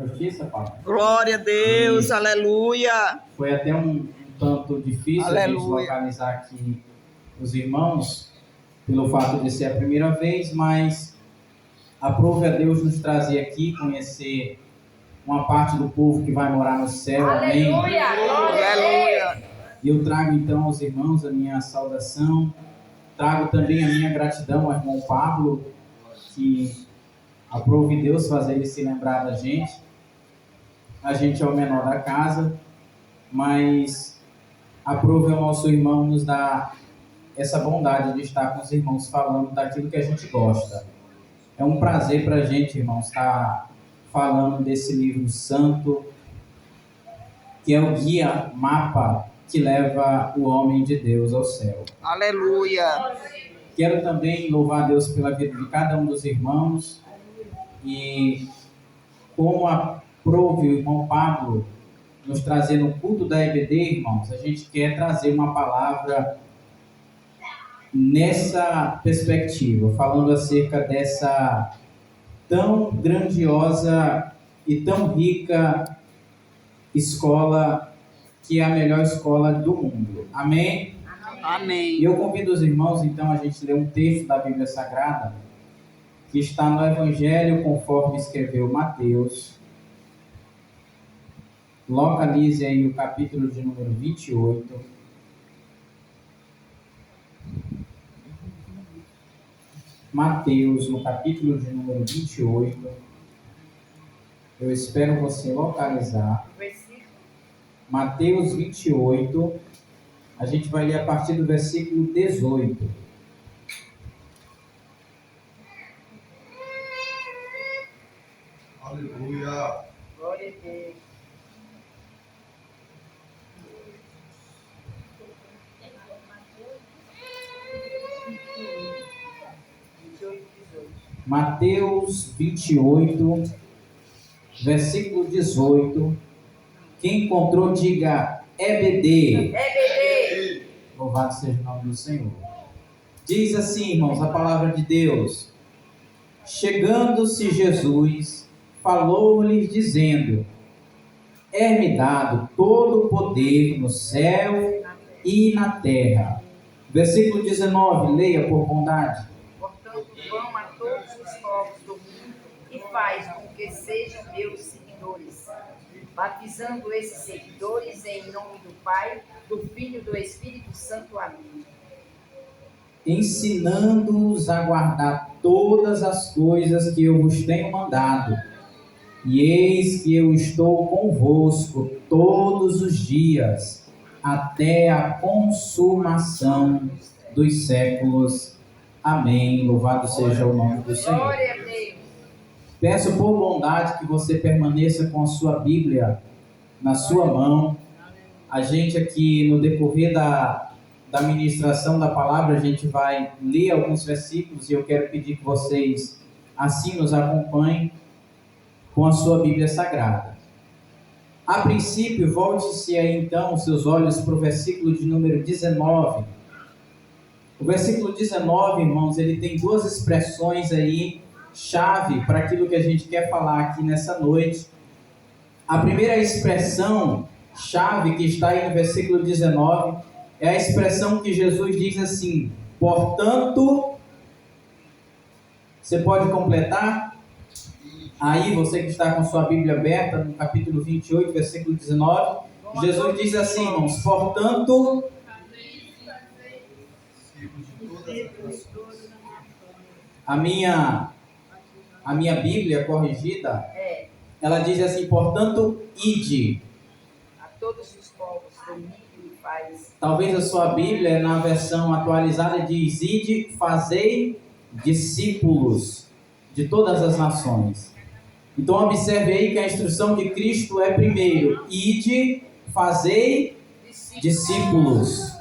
Justiça, Pai. Glória a Deus, aleluia. Foi até um tanto difícil a gente localizar aqui os irmãos, pelo fato de ser a primeira vez, mas aprove a Deus nos trazer aqui, conhecer uma parte do povo que vai morar no céu. Amém. Aleluia, aleluia. E eu trago então aos irmãos a minha saudação, trago também a minha gratidão ao irmão Pablo, que aprove Deus fazer ele se lembrar da gente. A gente é o menor da casa, mas aprove ao nosso irmão nos dar essa bondade de estar com os irmãos falando daquilo que a gente gosta. É um prazer para a gente, irmãos, estar falando desse livro santo, que é o guia, mapa que leva o homem de Deus ao céu. Aleluia. Quero também louvar a Deus pela vida de cada um dos irmãos e como aprove o irmão Pablo nos trazer no culto da EBD, irmãos, a gente quer trazer uma palavra nessa perspectiva, falando acerca dessa tão grandiosa e tão rica escola, que é a melhor escola do mundo. Amém? Amém. E eu convido os irmãos, então, a gente ler um texto da Bíblia Sagrada, que está no Evangelho conforme escreveu Mateus. Localize aí o capítulo de número 28. Mateus, no capítulo de número 28. Eu espero você localizar. Mateus 28. A gente vai ler a partir do versículo 18. Aleluia. Glória a Deus. Mateus 28, versículo 18. Quem encontrou, diga EBD. EBD. Louvado seja o nome do Senhor. Diz assim, irmãos, a palavra de Deus. Chegando-se Jesus, falou-lhes dizendo: é-me dado todo o poder no céu e na terra. Versículo 19, leia por bondade. Portanto, vão a todos os povos do mundo e faz com que sejam meus seguidores, batizando esses seguidores em nome do Pai, do Filho e do Espírito Santo. Amém. Ensinando-os a guardar todas as coisas que eu vos tenho mandado. E eis que eu estou convosco todos os dias, até a consumação dos séculos. Amém. Louvado seja o nome do Senhor. Glória a Deus. Peço por bondade que você permaneça com a sua Bíblia na sua mão. A gente aqui, no decorrer da ministração da palavra, a gente vai ler alguns versículos e eu quero pedir que vocês assim nos acompanhem com a sua Bíblia Sagrada. A princípio, volte-se aí então os seus olhos para o versículo de número 19. O versículo 19, irmãos, ele tem duas expressões aí, chave para aquilo que a gente quer falar aqui nessa noite. A primeira expressão, chave, que está aí no versículo 19, é a expressão que Jesus diz assim: portanto, você pode completar? Aí, você que está com sua Bíblia aberta, no capítulo 28, versículo 19, Jesus diz assim, irmãos: portanto, a minha Bíblia corrigida, ela diz assim: portanto, ide A todos os povos do mundo e faz. Talvez a sua Bíblia, na versão atualizada, diz: ide, fazei discípulos de todas as nações. Então observe aí que a instrução de Cristo é primeiro: ide, fazei discípulos.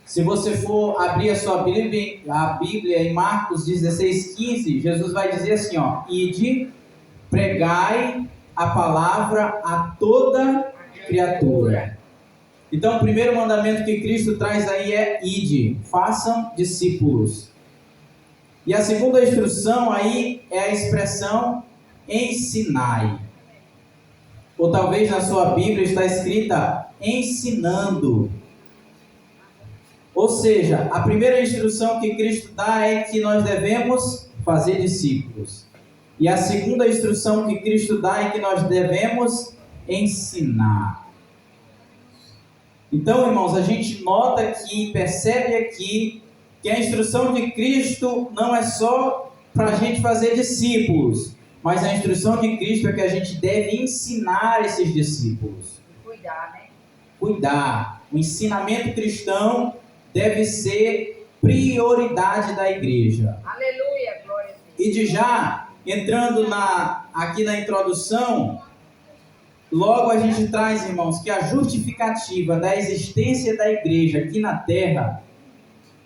Se você for abrir a sua Bíblia em Marcos 16:15, Jesus vai dizer assim, ó: ide, pregai a palavra a toda criatura. Então o primeiro mandamento que Cristo traz aí é: ide, façam discípulos. E a segunda instrução aí é a expressão ensinai. Ou talvez na sua Bíblia está escrita ensinando. Ou seja, a primeira instrução que Cristo dá é que nós devemos fazer discípulos. E a segunda instrução que Cristo dá é que nós devemos ensinar. Então, irmãos, a gente nota aqui, percebe aqui, que a instrução de Cristo não é só para a gente fazer discípulos, mas a instrução de Cristo é que a gente deve ensinar esses discípulos. Cuidar, né? Cuidar. O ensinamento cristão deve ser prioridade da igreja. Aleluia, glória a Deus. E de já, entrando aqui na introdução, logo a gente traz, irmãos, que a justificativa da existência da igreja aqui na terra,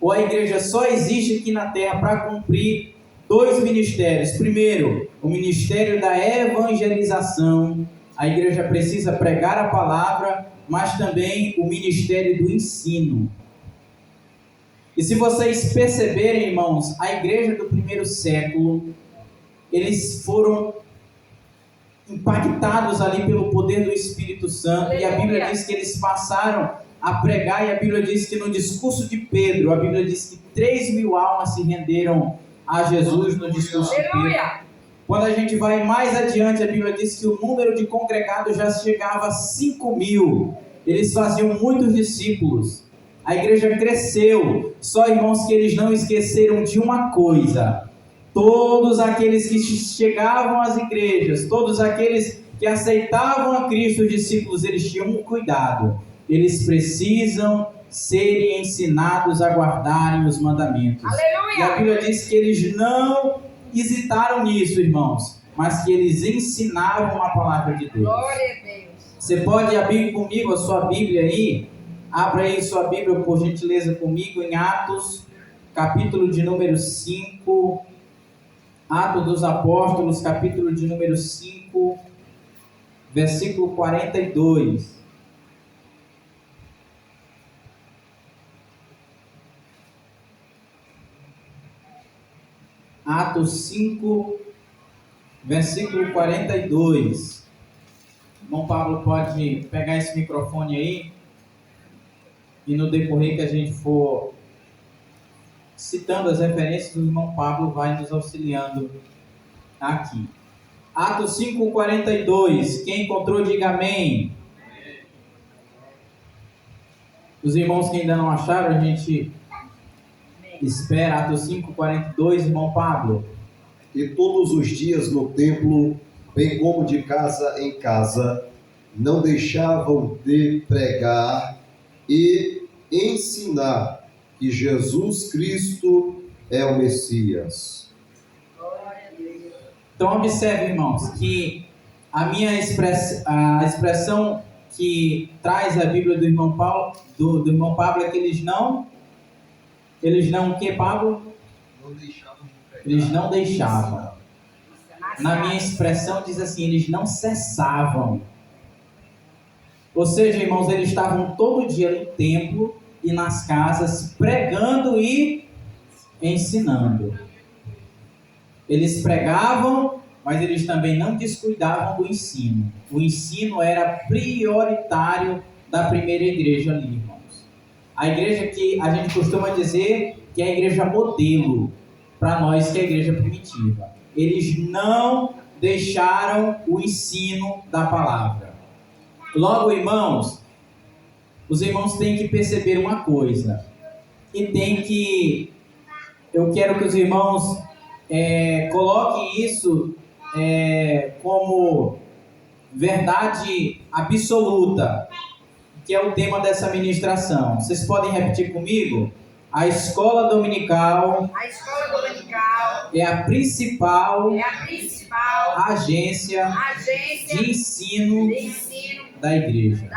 ou a igreja só existe aqui na terra para cumprir dois ministérios. Primeiro, o ministério da evangelização. A igreja precisa pregar a palavra, mas também o ministério do ensino. E se vocês perceberem, irmãos, a igreja do primeiro século, eles foram impactados ali pelo poder do Espírito Santo. E a Bíblia diz que eles passaram a pregar, e a Bíblia diz que no discurso de Pedro, a Bíblia diz que 3.000 almas se renderam a Jesus no discurso de Pedro. Quando a gente vai mais adiante, a Bíblia diz que o número de congregados já chegava a 5.000. Eles faziam muitos discípulos. A igreja cresceu. Só, irmãos, que eles não esqueceram de uma coisa. Todos aqueles que chegavam às igrejas, todos aqueles que aceitavam a Cristo, os discípulos, eles tinham um cuidado. Eles precisam serem ensinados a guardarem os mandamentos. Aleluia! E a Bíblia diz que eles não hesitaram nisso, irmãos, mas que eles ensinavam a palavra de Deus. Glória a Deus. Você pode abrir comigo a sua Bíblia aí? Abra aí sua Bíblia, por gentileza, comigo em Atos, capítulo de número 5. Atos dos Apóstolos, capítulo de número 5, versículo 42. Atos 5, versículo 42. Irmão Pablo pode pegar esse microfone aí, e no decorrer que a gente for citando as referências, o irmão Pablo vai nos auxiliando aqui. Atos 5, 42. Quem encontrou, diga amém. Os irmãos que ainda não acharam, a gente espera. Atos 5, 42, irmão Pablo. E todos os dias no templo, bem como de casa em casa, não deixavam de pregar e ensinar que Jesus Cristo é o Messias. Então observe, irmãos, que a expressão que traz a Bíblia do irmão Paulo, do irmão Pablo, é que eles não o que, Pablo? Eles não deixavam. Na minha expressão diz assim, eles não cessavam. Ou seja, irmãos, eles estavam todo dia no templo e nas casas pregando e ensinando. Eles pregavam, mas eles também não descuidavam do ensino. O ensino era prioritário da primeira igreja ali, irmãos. A igreja que a gente costuma dizer que é a igreja modelo, para nós que é a igreja primitiva. Eles não deixaram o ensino da palavra. Logo, irmãos, os irmãos têm que perceber uma coisa. Eu quero que os irmãos coloquem isso como verdade absoluta, que é o tema dessa ministração. Vocês podem repetir comigo? A escola dominical é a principal agência de ensino da igreja.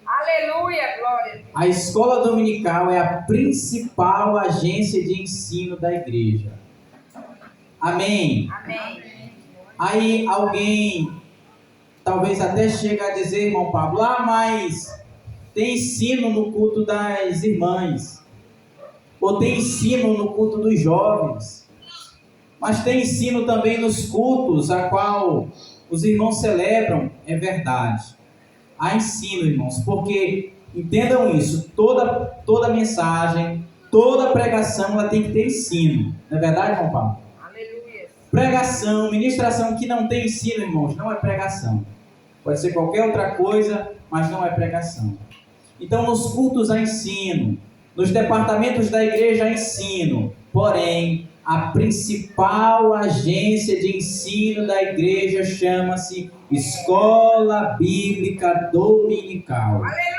Aleluia, glória. A escola dominical é a principal agência de ensino da igreja. Amém? Amém. Aí alguém talvez até chegue a dizer, irmão Pablo, mas tem ensino no culto das irmãs, ou tem ensino no culto dos jovens, mas tem ensino também nos cultos a qual os irmãos celebram, é verdade. Há ensino, irmãos, porque, entendam isso, toda mensagem, toda pregação, ela tem que ter ensino. Não é verdade, irmão Paulo? Aleluia. Pregação, ministração que não tem ensino, irmãos, não é pregação. Pode ser qualquer outra coisa, mas não é pregação. Então, nos cultos há ensino, nos departamentos da igreja há ensino, porém, a principal agência de ensino da igreja chama-se Escola Bíblica Dominical. Aleluia.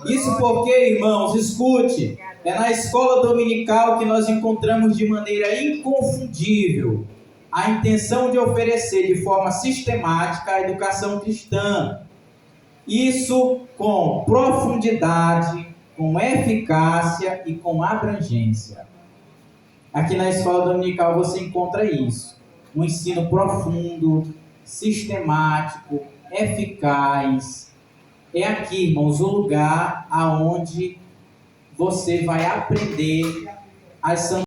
Isso porque, irmãos, escute, é na escola dominical que nós encontramos de maneira inconfundível a intenção de oferecer de forma sistemática a educação cristã. Isso com profundidade, com eficácia e com abrangência. Aqui na escola dominical você encontra isso. Um ensino profundo, sistemático, eficaz. É aqui, irmãos, o lugar aonde você vai aprender as